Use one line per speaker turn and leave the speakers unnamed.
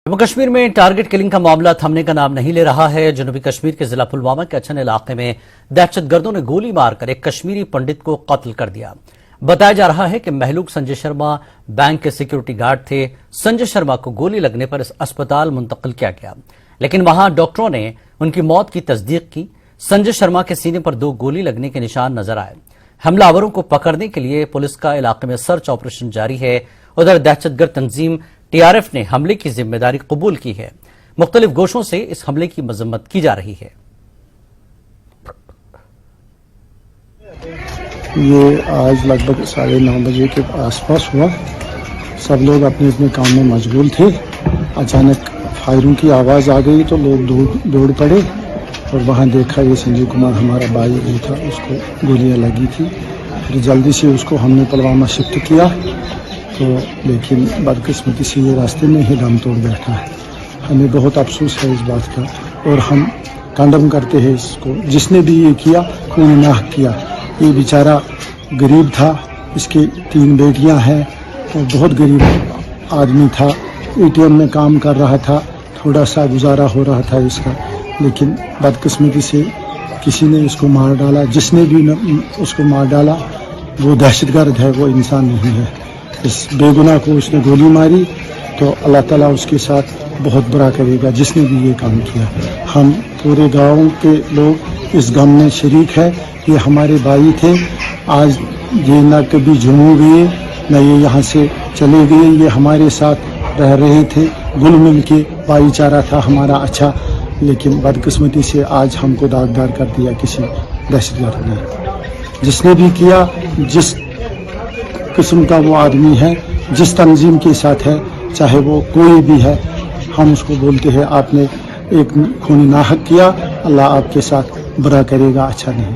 जम्मू कश्मीर में target killing का मामला थमने का नाम नहीं ले रहा है। जनूबी कश्मीर के जिला पुलवामा के अछन इलाके में दहशतगर्दों ने गोली मारकर एक कश्मीरी पंडित को कत्ल कर दिया। बताया जा रहा है कि महलूक संजय शर्मा बैंक के सिक्योरिटी गार्ड थे। संजय शर्मा को गोली लगने पर इस अस्पताल मुंतकिल किया गया, लेकिन वहां डॉक्टरों ने उनकी मौत की तस्दीक की। संजय शर्मा के सीने पर 2 गोली लगने के निशान नजर आए। हमलावरों को पकड़ने के लिए पुलिस का इलाके में सर्च ऑपरेशन जारी है। उधर दहशतगर्द तंजीम TRF ने हमले की जिम्मेदारी कबूल की है। मुख्तलिफ गोशों से इस हमले की मजम्मत की जा रही है।
ये आज लगभग 9:30 बजे के आसपास हुआ। सब लोग अपने अपने काम में मशगूल थे। अचानक फायरिंग की आवाज़ आ गई तो लोग दौड़ पड़े और वहाँ देखा ये संजय कुमार हमारा भाई जो था, उसको गोलियां लगी थी। फिर जल्दी से उसको हमने पुलवामा शिफ्ट किया, तो लेकिन बदकिस्मती से ये रास्ते में ही दम तोड़ बैठा है। हमें बहुत अफसोस है इस बात का और हम कंडम करते हैं इसको। जिसने भी ये किया खून नाह किया। ये बेचारा गरीब था, इसकी 3 बेटियां हैं और बहुत गरीब आदमी था। ATM में काम कर रहा था, थोड़ा सा गुजारा हो रहा था इसका, लेकिन बदकिस्मती से किसी ने इसको मार डाला। जिसने भी उसको मार डाला वो दहशतगर्द है, वो इंसान नहीं है। इस बेगुनाह को उसने गोली मारी तो अल्लाह ताला उसके साथ बहुत बुरा करेगा जिसने भी ये काम किया। हम पूरे गांव के लोग इस गम में शरीक है। ये हमारे भाई थे। आज ये न कभी जम्मू गए न ये यहाँ से चले गए। ये हमारे साथ रह रहे थे, घुल मिल के भाईचारा था हमारा अच्छा, लेकिन बदकिस्मती से आज हमको दागदार कर दिया किसी दहशतगर्द ने। जिसने भी किया, जिस किस्म का वो आदमी है, जिस तंजीम के साथ है, चाहे वो कोई भी है, हम उसको बोलते हैं आपने एक खूनी नाहक किया, अल्लाह आपके साथ बुरा करेगा, अच्छा नहीं।